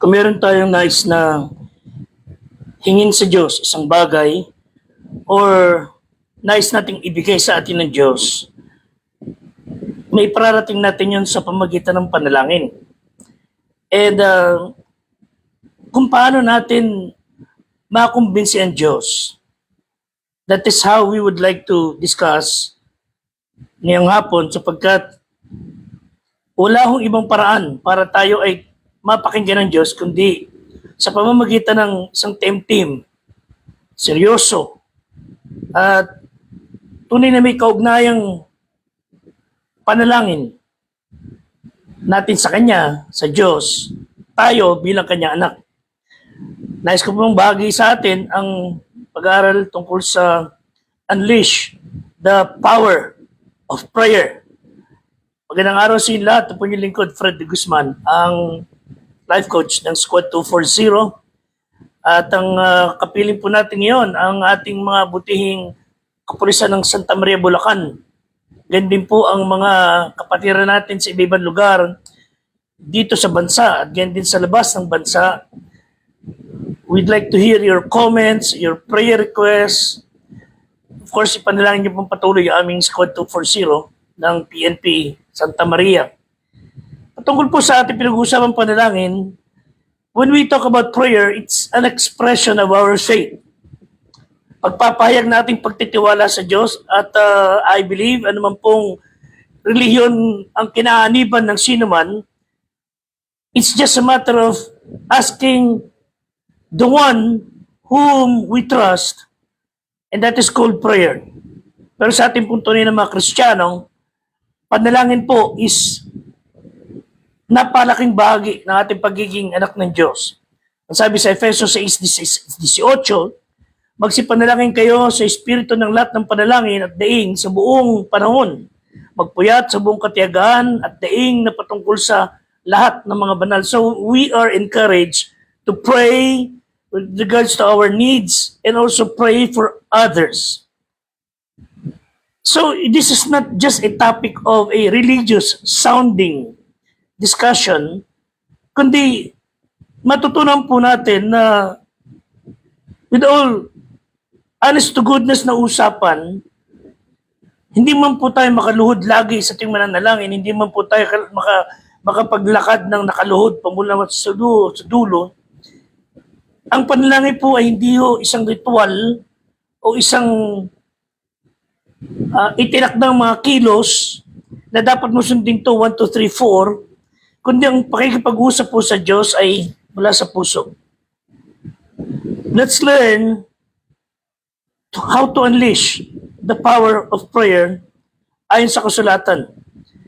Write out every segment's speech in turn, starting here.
Kung meron tayong nais na hingin sa Diyos isang bagay or nais nating ibigay sa atin ng Diyos, may pararating natin yun sa pamagitan ng panalangin. And kung paano natin makumbinsi ang Diyos, that is how we would like to discuss ngayong hapon, sapagkat wala hong ibang paraan para tayo ay mapakinggan ng Diyos kundi sa pamamagitan ng isang team, seryoso, at tunay na may kaugnayang panalangin natin sa Kanya, sa Diyos, tayo bilang Kanyang anak. Nais ko pong bahagi sa atin ang pag-aaral tungkol sa Unleash the Power of Prayer. Magandang araw sa inyo lahat. Ito po yung lingkod, Fred de Guzman, ang life coach ng Squad 240. At ang kapiling po natin ngayon, ang ating mga butihing kapulisan ng Santa Maria, Bulacan. Ganyan din po ang mga kapatiran natin sa iba-ibang lugar dito sa bansa at ganyan din sa labas ng bansa. We'd like to hear your comments, your prayer requests. Of course, ipanalangin niyo pong patuloy ang aming Squad 240 ng PNP Santa Maria. Patungkol po sa ating pinag-uusapang panalangin, when we talk about prayer, it's an expression of our faith. Pagpapahayag nating pagtitiwala sa Diyos at I believe anuman pong relihiyon ang kinaaniban ng sinuman, it's just a matter of asking the one whom we trust, and that is called prayer. Pero sa ating punto ng mga Kristiyano, panalangin po is napalaking bahagi ng ating pagiging anak ng Diyos. Ang sabi sa Efesos 6:18, magsipanalangin kayo sa espiritu ng lahat ng panalangin at daing sa buong panahon. Magpuyat sa buong katiyagaan at daing na patungkol sa lahat ng mga banal. So we are encouraged to pray with regards to our needs and also pray for others. So this is not just a topic of a religious sounding discussion, kundi matutunan po natin na with all honest to goodness na usapan, hindi man po tayo makaluhod lagi sa ating mananalangin, hindi man po tayo makapaglakad ng nakaluhod pamula sa dulo. Ang panalangin po ay hindi ho isang ritual o isang itinakdang mga kilos na dapat mo sundin to 1, 2, 3, 4, kundi ang pakikipag-usap po sa Diyos ay mula sa puso. Let's learn how to unleash the power of prayer ayon sa kasulatan.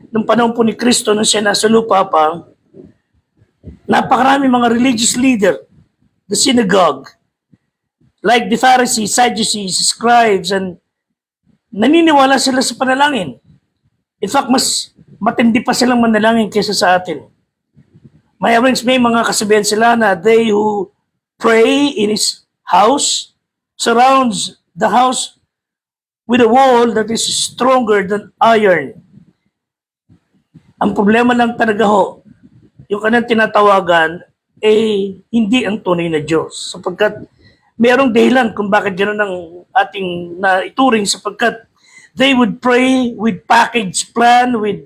Nung panahon po ni Kristo, nung siya nasa lupa pa, napakarami mga religious leader, the synagogue, like the Pharisees, Sadducees, scribes, and naniniwala sila sa panalangin. In fact, mas matindi pa silang manalangin kaysa sa atin. May mga kasabihan sila na they who pray in his house surrounds the house with a wall that is stronger than iron. Ang problema lang talaga ho, yung kanilang tinatawagan hindi ang tunay na Diyos. Sapagkat mayroong dahilan kung bakit gano'n ang ating naituring, sapagkat they would pray with package plan, with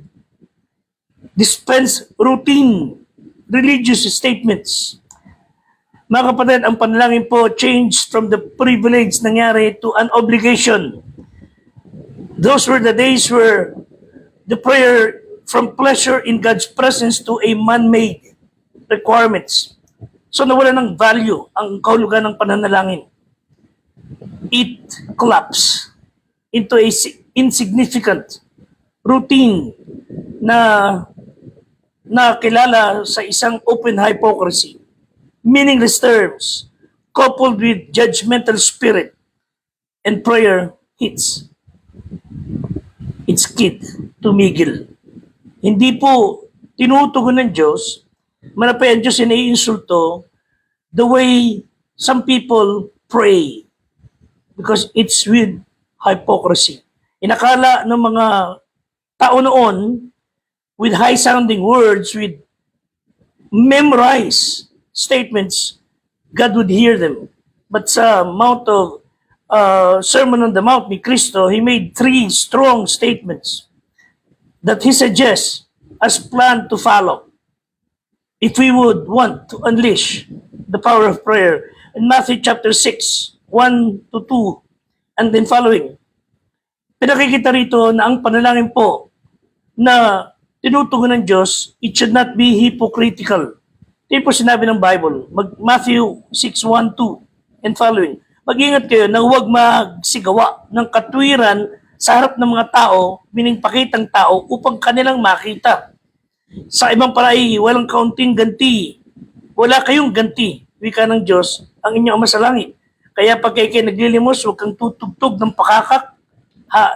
dispense routine, religious statements. Mga kapatid, ang panalangin po changed from the privilege nangyari to an obligation. Those were the days where the prayer from pleasure in God's presence to a man-made requirements. So nawala ng value ang kahulugan ng pananalangin. It collapsed into a insignificant routine na kilala sa isang open hypocrisy, meaningless terms, coupled with judgmental spirit, and prayer hits its kid, tumigil. Hindi po tinutugon ng Diyos, manapay ang Diyos iniinsulto the way some people pray because it's with hypocrisy. Inakala ng mga tao noon with high-sounding words, with memorize statements, God would hear them. But sa Mount of Sermon on the Mount ni Cristo, He made 3 strong statements that He suggests as plan to follow if we would want to unleash the power of prayer. In Matthew chapter 6, 1 to 2, and then following, pinakikita rito na ang panalangin po na tinutugon ng Diyos, it should not be hypocritical. Ito po sinabi ng Bible, Matthew 6, 1, 2, and following. Mag-ingat kayo na huwag magsigawa ng katwiran sa harap ng mga tao, meaning pakitang tao, upang kanilang makita. Sa ibang paray, walang kaunting ganti. Wala kayong ganti, wika ng Diyos, ang inyong Ama sa langit. Kaya pag kayo naglilimos, huwag kang tutugtog ng pakakak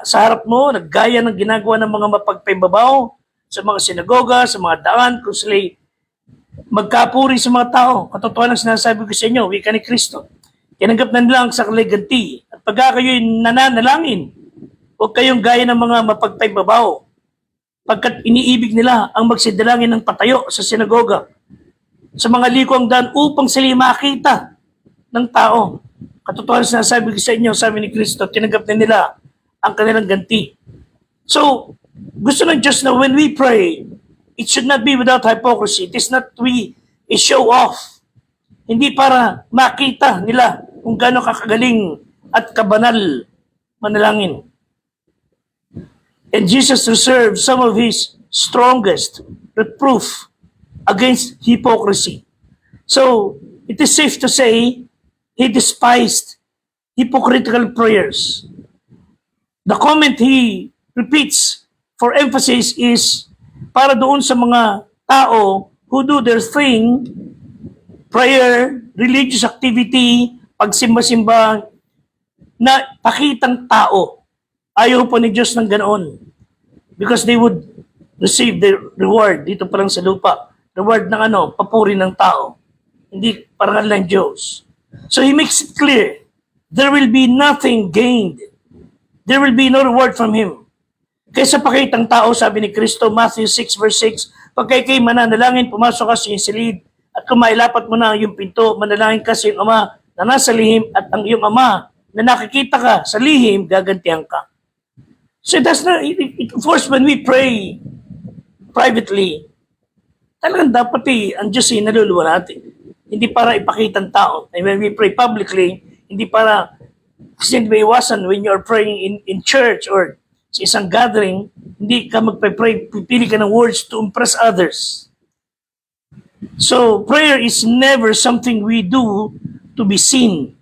sa harap mo, naggaya ng ginagawa ng mga mapagpaibabaw sa mga sinagoga, sa mga daan, kung sila'y magkapuri sa mga tao. Katotohanan ang sinasabi ko sa inyo, wika ni Kristo. Tinanggap na nila ang saklay ganti. At pagka kayo'y nananalangin, huwag kayong gaya ng mga mapagpaibabaw. Pagkat iniibig nila ang magsidalangin ng patayo sa sinagoga, sa mga likwang daan upang sila makita ng tao. Katotohanan sinasabi ko sa inyo, sabi ni Kristo, tinanggap na nila ang kanilang ganti. So, gusto ng Diyos na when we pray, it should not be without hypocrisy. It is not we show off. Hindi para makita nila kung gaano kakagaling at kabanal manalangin. And Jesus reserved some of His strongest reproof against hypocrisy. So, it is safe to say, He despised hypocritical prayers. The comment He repeats for emphasis is para doon sa mga tao who do their thing, prayer, religious activity, pagsimba-simba, na pakitang tao. Ayaw po ni Diyos ng ganoon. Because they would receive their reward dito pa lang sa lupa. Reward ng papuri ng tao. Hindi parangal ng Diyos. So He makes it clear, there will be nothing gained. There will be no reward from Him. Kaysa pakitang tao, sabi ni Kristo, Matthew 6 verse 6, pag kayo mananalangin, pumasok ka sa iyong silid, at kung mailapat mo na yung pinto, manalangin ka sa iyong Ama na nasa lihim, at ang iyong Ama na nakikita ka sa lihim, gagantihan ka. So that's not, of course, when we pray privately, talagang dapat ang Diyos naluluwa natin. Hindi para ipakita ng tao. And when we pray publicly, hindi para, kasi may iwasan when you're praying in church or sa isang gathering, hindi ka magpe-pray, pipili ka ng words to impress others. So, prayer is never something we do to be seen.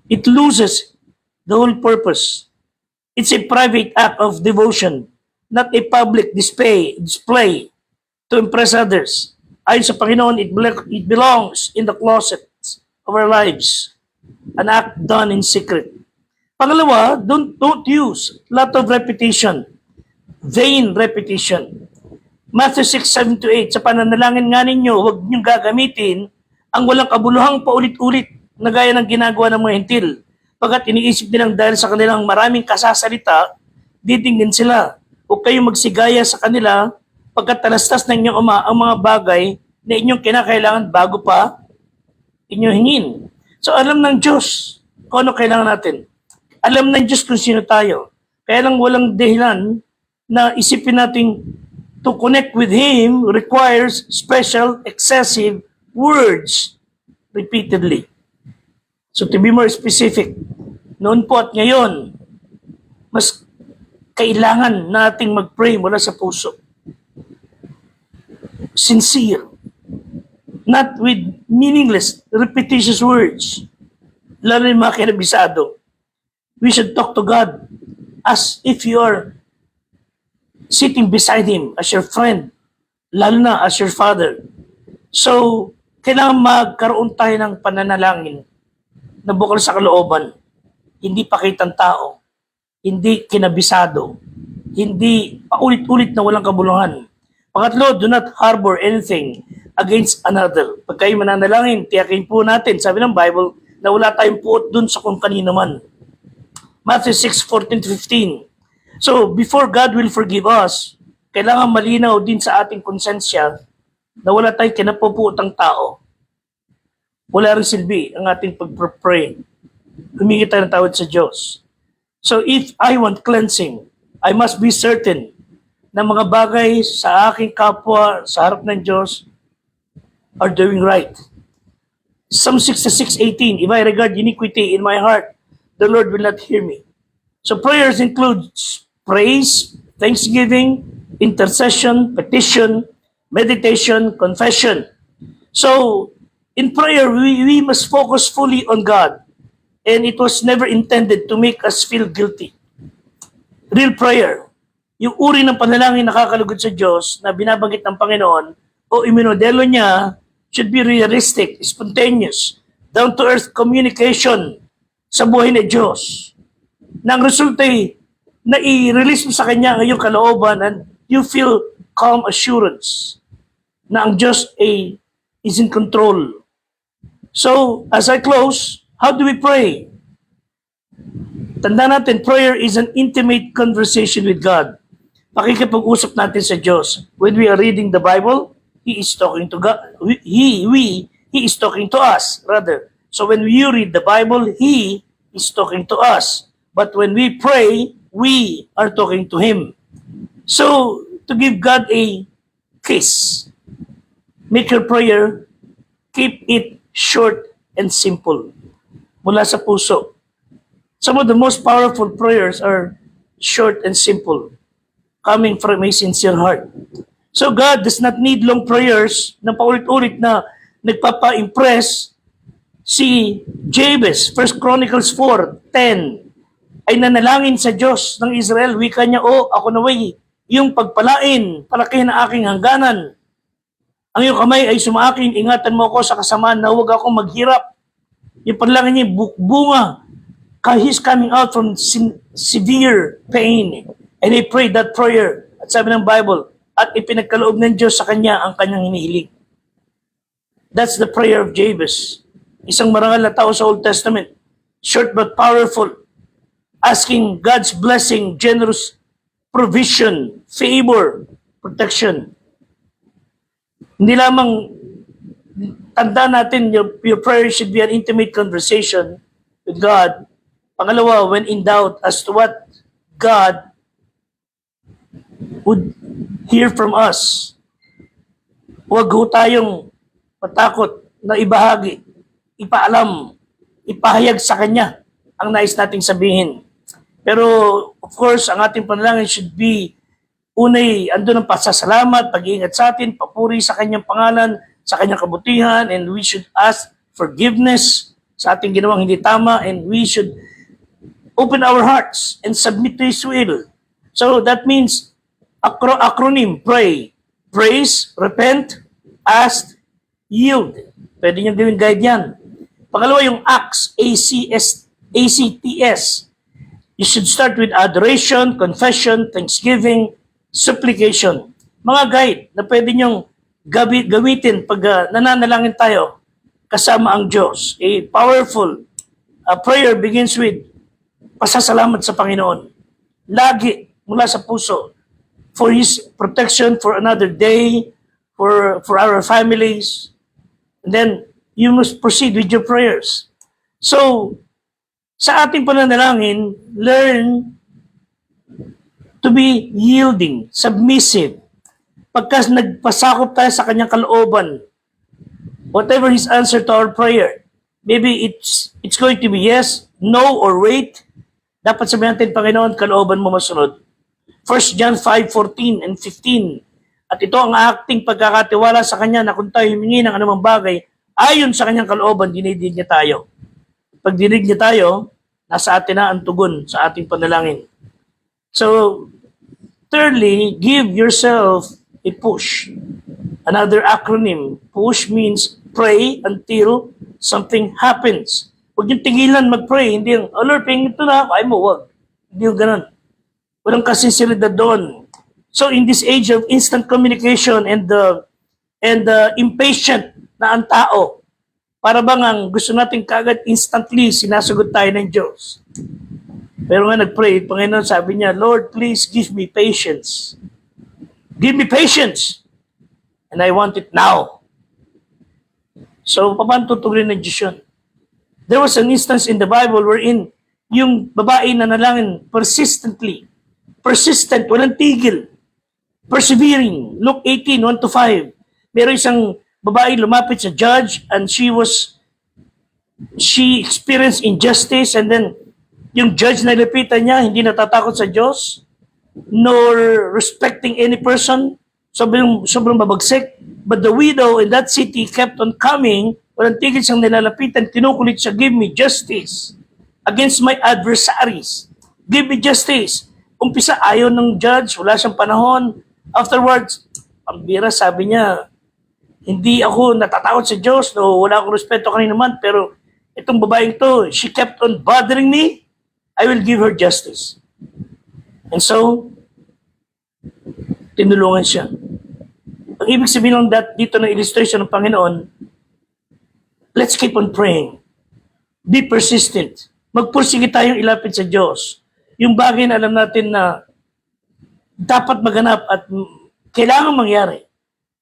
It loses the whole purpose. It's a private act of devotion, not a public display to impress others. Ayon sa Panginoon, it belongs in the closet of our lives, an act done in secret. Pangalawa, don't use lot of repetition, vain repetition. Matthew 6:7-8, sa pananalangin nga ninyo, huwag niyong gagamitin ang walang kabuluhang paulit-ulit na gaya ng ginagawa ng mga hintil. Pagkat iniisip nilang dahil sa kanilang maraming kasasalita, ditingin sila. Huwag kayong magsigaya sa kanila pagkat talastas ng inyong Ama ang mga bagay na inyong kinakailangan bago pa inyong hingin. So alam ng Diyos kung ano kailangan natin. Alam ng Diyos kung sino tayo. Kaya lang walang dahilan na isipin natin to connect with Him requires special, excessive words repeatedly. So to be more specific, noon po at ngayon, mas kailangan nating mag-pray mula sa puso. Sincere. Not with meaningless, repetitious words. Lalo yung mga kinabisado. We should talk to God as if you are sitting beside Him as your friend, lalo na as your Father. So, kailangan magkaroon tayo ng pananalangin na bukal sa kalooban. Hindi pakitang tao, hindi kinabisado, hindi paulit-ulit na walang kabuluhan. Pangatlo, do not harbor anything against another. Pag kayo mananalangin, tiyakin po natin, sabi ng Bible, na wala tayong puot dun sa kung kanino man. Matthew 6:14-15. So, before God will forgive us, kailangan malinaw din sa ating konsensya na wala tayong kinapupuotang tao. wala rin silbi ang ating pag-pray. Humingi tayo ng tawad sa Diyos. So if I want cleansing, I must be certain na mga bagay sa aking kapwa, sa harap ng Diyos, are doing right. Psalm 66:18, if I regard iniquity in my heart, the Lord will not hear me. So prayers includes praise, thanksgiving, intercession, petition, meditation, confession. So in prayer, we must focus fully on God. And it was never intended to make us feel guilty. Real prayer, yung uri ng panalangin nakakalugod sa Diyos na binabanggit ng Panginoon o iminodelo niya should be realistic, spontaneous, down-to-earth communication sa buhay ng Diyos. Na ang resulta ay na i-release mo sa Kanya ang iyong kalooban and you feel calm assurance na ang Diyos ay is in control. So, as I close, how do we pray? Tanda natin, prayer is an intimate conversation with God. Pakikipag-usap natin sa Diyos. When we are reading the Bible, He is talking to God. He is talking to us, rather. So when you read the Bible, He is talking to us. But when we pray, we are talking to Him. So, to give God a kiss, make your prayer, keep it short and simple. Mula sa puso. Some of the most powerful prayers are short and simple, coming from a sincere heart. So God does not need long prayers na paulit-ulit na nagpapa-impress. Si Jabez, 1 Chronicles 4:10, ay nanalangin sa Diyos ng Israel. Wika niya, "O, ako naway yung pagpalain, palakihin ang aking hangganan. Ang iyong kamay ay sumaakin, ingatan mo ako sa kasamaan na huwag akong maghirap." Yung panalangin niya, bunga. He's coming out from severe pain. And he prayed that prayer. At sabi ng Bible, at ipinagkaloob ng Diyos sa kanya ang kanyang hinihiling. That's the prayer of Jabez. Isang marangal na tao sa Old Testament. Short but powerful. Asking God's blessing, generous provision, favor, protection. Hindi lamang tanda natin, your prayer should be an intimate conversation with God. Pangalawa, when in doubt as to what God would hear from us, huwag ho tayong matakot na ibahagi, ipaalam, ipahayag sa Kanya ang nais nating sabihin. Pero, of course, ang ating panalangin should be, unay, andun ang pasasalamat, pag-iingat sa atin, papuri sa Kanyang pangalan, sa Kanyang kabutihan, and we should ask forgiveness sa ating ginawang hindi tama, and we should open our hearts and submit to His will. So that means, acronym, pray, praise, repent, ask, yield. Pwede nyo gawin guide yan. Pangalawa yung acts, ACTS. You should start with adoration, confession, thanksgiving, supplication. Mga guide na pwede nyong gamitin pag nananalangin tayo kasama ang Diyos. A powerful prayer begins with pasasalamat sa Panginoon. Lagi mula sa puso for His protection for another day, for our families. And then, you must proceed with your prayers. So, sa ating pananalangin, learn to be yielding, submissive. Pagka nagpasakop tayo sa Kanyang kalooban, whatever His answer to our prayer, maybe it's going to be yes, no, or wait. Dapat sabihin natin, Panginoon, kalooban mo masunod. 1 John 5:14 and 15. At ito ang ating pagkakatiwala sa Kanya na kung tayo humingi ng anumang bagay, ayon sa Kanyang kalooban, dinidig niya tayo. Pag dinig niya tayo, nasa atin na ang tugon sa ating panalangin. So, thirdly, give yourself a push. Another acronym, push means pray until something happens. Huwag yung tigilan mag-pray. Hindi yung, "Oh Lord, pingin ito na." Ay mo, wag. Hindi yung ganun. Walang kasinsilidad doon. So in this age of instant communication and the impatient na ang tao, para bang ang gusto natin kagad instantly sinasagot tayo ng Diyos. Pero nga nag-pray, Panginoon sabi niya, "Lord, please give me patience. Give me patience. And I want it now." So, paano tutuloy ng Diyos yun? There was an instance in the Bible wherein yung babae na nalangin persistent, walang tigil, persevering. Luke 18, 1-5. Meron isang babae lumapit sa judge and she experienced injustice, and then yung judge na lapitan niya, hindi natatakot sa Diyos, nor respecting any person, sobrang babagsik. But the widow in that city kept on coming, walang tigil siyang nilalapitan, kinukulit siya, give me justice against my adversaries. Give me justice. Umpisa, ayaw ng judge, wala siyang panahon. Afterwards, ang bira, sabi niya, hindi ako natatakot sa Diyos, no, wala akong respeto kanina naman, pero itong babaeng to, she kept on bothering me, I will give her justice. And so, tinulungan siya. Ang ibig sabihin ng dito ng illustration ng Panginoon, let's keep on praying. Be persistent. Magpursige tayong ilapit sa Diyos. Yung bagay na alam natin na dapat maganap at kailangan mangyari.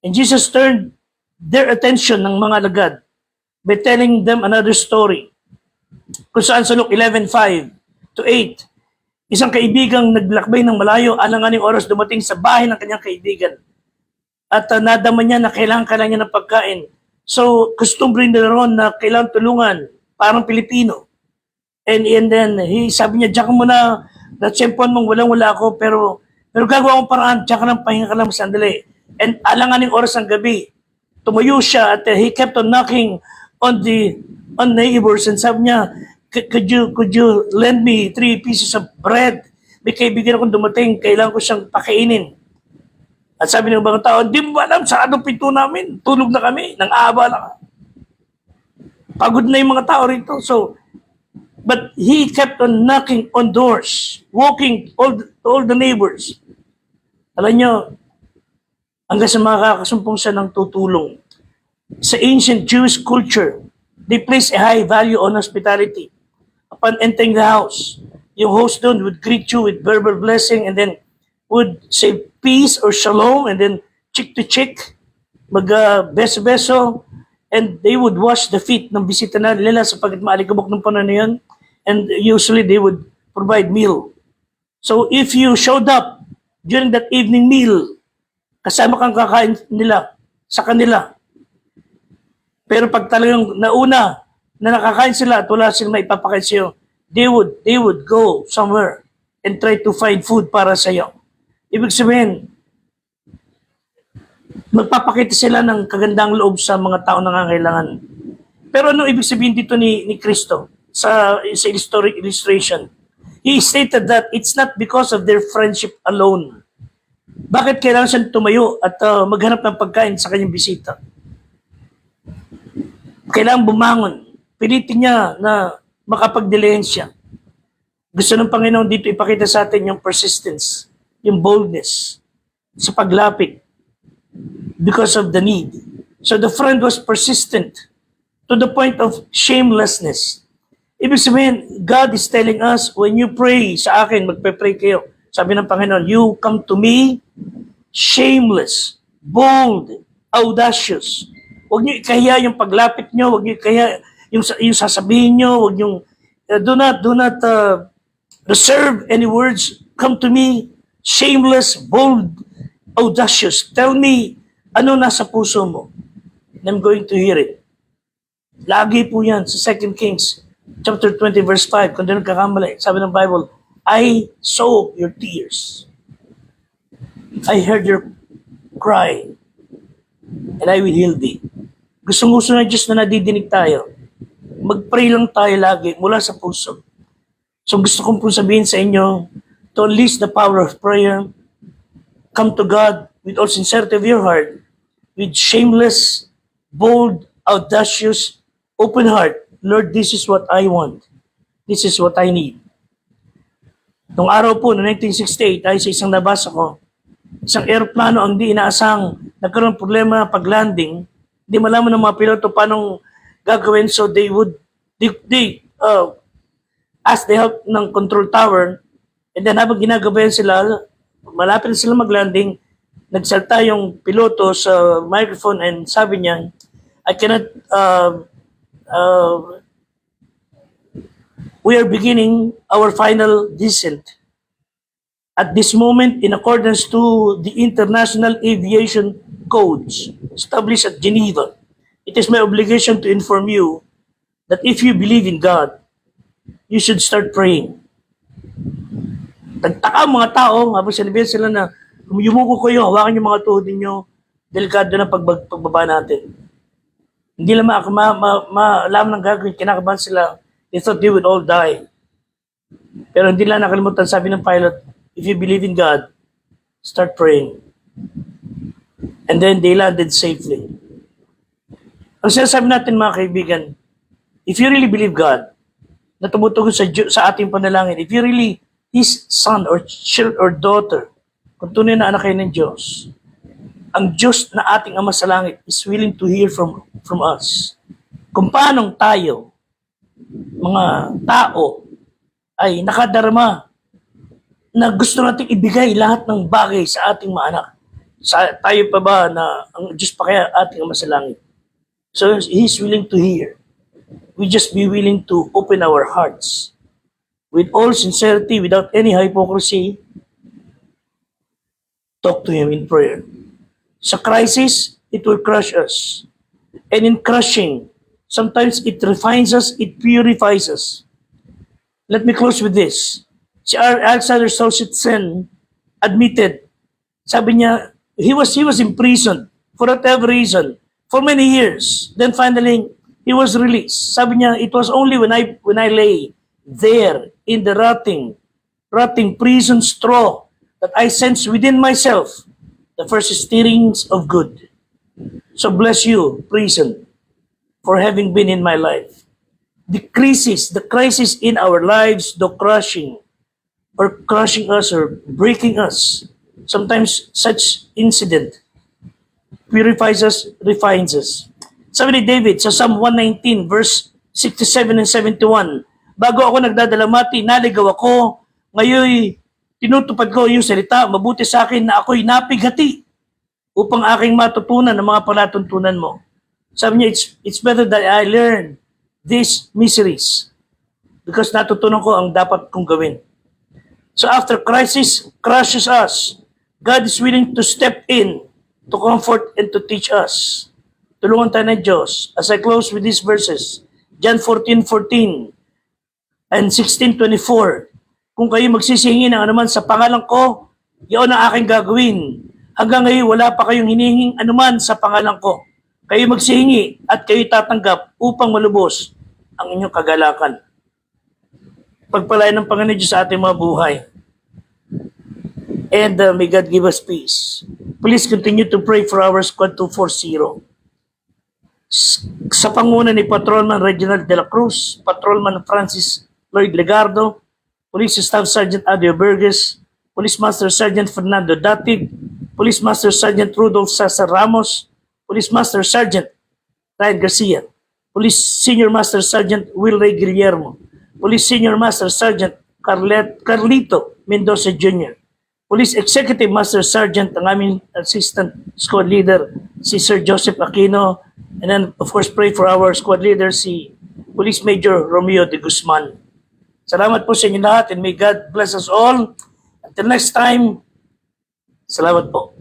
And Jesus turned their attention ng mga alagad by telling them another story. Kung saan sa Luke 11:5-8, isang kaibigang naglakbay ng malayo, alanganing oras dumating sa bahay ng kanyang kaibigan. At nadama niya na kailangan niya ng pagkain. So, customary nila ron na kailangan tulungan, parang Pilipino. And then, sabi niya, diyan ka muna, natsempuan mong walang-wala ako, pero gagawa akong paraan, diyan ka lang, pahinga ka lang sandali. And alanganing oras ng gabi, tumayo siya at he kept on knocking on neighbors, and sabi niya, could you lend me 3 pieces of bread? May kaibigan akong dumating, kailangan ko siyang pakainin. At sabi ng mga tao, di mo ba alam, saradong pinto namin, tulog na kami, nang aabala. Pagod na yung mga tao rito. So, but he kept on knocking on doors, walking to all the neighbors. Alam nyo, hanggang sa makakasumpong siya ng tutulong. Sa ancient Jewish culture, they place a high value on hospitality. Upon entering the house, yung host doon would greet you with verbal blessing, and then would say peace or shalom, and then chick to chick, beso-beso, and they would wash the feet ng bisita na nila sapagkat maalikabok ng panahon na yun, and usually they would provide meal. So if you showed up during that evening meal, kasama kang kakain nila sa kanila. Pero pag talagang nauna na nakakain sila at wala silang maipapakain sa'yo, they would go somewhere and try to find food para sa'yo. Ibig sabihin, magpapakita sila ng kagandang loob sa mga tao na nangangailangan. Pero ano ibig sabihin dito ni Kristo sa illustration? He stated that it's not because of their friendship alone. Bakit kailangan siyang tumayo at maghanap ng pagkain sa kanyang bisita? Kailangan bumangon. Pilitin niya na makapag-delayan siya. Gusto ng Panginoon dito ipakita sa atin yung persistence, yung boldness sa paglapit because of the need. So the friend was persistent to the point of shamelessness. Ibig sabihin, God is telling us, when you pray sa akin, magpe-pray kayo. Sabi ng Panginoon, you come to me shameless, bold, audacious. Huwag niyo ikahiya yung paglapit niyo, huwag niyo ikahiya yung sasabihin niyo, huwag niyo, do not reserve any words. Come to me shameless, bold, audacious. Tell me, ano nasa puso mo? And I'm going to hear it. Lagi po yan sa 2 Kings chapter 20 verse 5. Kung di nagkakamali, sabi ng Bible, I saw your tears. I heard your cry. And I will heal thee. Gustong-gusto ng Diyos na nadidinig tayo. Mag-pray lang tayo lagi mula sa puso. So gusto kong po sabihin sa inyo, to unleash the power of prayer, come to God with all sincerity of your heart, with shameless, bold, audacious, open heart. Lord, this is what I want. This is what I need. Nung araw po, noong 1968, ay sa isang nabasa ko, isang aeroplano ang di inaasang nagkaroon problema pag-landing, hindi malaman ng mga piloto paano gagawin, so they ask the help ng control tower. And then habang ginagabayan sila, malapit na sila mag-landing, nagsalta yung piloto sa microphone and sabi niya, I cannot, uh, we are beginning our final descent. At this moment, in accordance to the International Aviation Codes established at Geneva, it is my obligation to inform you that if you believe in God, you should start praying. Nagtaka ang mga tao, habang sinabihan sila na yumuko kayo, hawakan yung mga tuhod ninyo, delikado na pagbaba natin. Hindi lang alam ng gagawin, kinakabahan sila, they thought they would all die. Pero hindi lang nakalimutan, sabi ng pilot, if you believe in God, start praying. And then they landed safely. Ang sinasabi natin mga kaibigan, if you really believe God, na tumutugon sa ating panalangin, if you really His son or child or daughter, kung tunay na anak kayo ng Diyos, ang Diyos na ating Ama sa langit is willing to hear from us. Kung paanong tayo, mga tao, ay nakadarama na gusto nating ibigay lahat ng bagay sa ating mga anak. Tayo pa ba na ang Diyos pa kaya ating Ama sa langit? So He's willing to hear. We just be willing to open our hearts with all sincerity, without any hypocrisy, talk to Him in prayer. Sa crisis, it will crush us. And in crushing, sometimes it refines us, it purifies us. Let me close with this. Si Alexander Solzhenitsyn admitted, sabi niya, he was imprisoned for whatever reason for many years. Then finally, he was released. Sabi niya, it was only when I lay there in the rotting prison straw that I sense within myself the first stirrings of good. So bless you, prison, for having been in my life. The crisis in our lives, though crushing us or breaking us, sometimes such incident purifies us, refines us. Sabi ni David sa Psalm 119 verse 67 and 71, bago ako nagdadalamati, naligaw ako. Ngayon, tinutupad ko yung salita. Mabuti sa akin na ako'y napighati upang aking matutunan ang mga palatuntunan mo. Sabi niya, it's better that I learn these miseries because natutunan ko ang dapat kong gawin. So after crisis crushes us, God is willing to step in to comfort and to teach us. Tulungan tayo ng Diyos. As I close with these verses, John 14:14, and 16:24, kung kayo magsisihingi ng anuman sa pangalan ko, iyon ang aking gagawin. Hanggang ngayon, wala pa kayong hinihinging anuman sa pangalan ko. Kayo magsihingi at kayo tatanggap upang malubos ang inyong kagalakan. Pagpalain ng Panginoon Diyos sa ating mga buhay. And may God give us peace. Please continue to pray for our Squad 240. Sa panguna ni Patrolman Reginald de la Cruz, Patrolman Francis Lloyd Legardo, Police Staff Sergeant Adio Burgess, Police Master Sergeant Fernando Datig, Police Master Sergeant Rudolph Cesar Ramos, Police Master Sergeant Ryan Garcia, Police Senior Master Sergeant Will Ray Guillermo, Police Senior Master Sergeant Carlito Mendoza Jr., Police Executive Master Sergeant ang aming Assistant Squad Leader si Sir Joseph Aquino, and then of course pray for our Squad Leader si Police Major Romeo de Guzman. Salamat po sa inyo lahat and may God bless us all. Until next time, salamat po.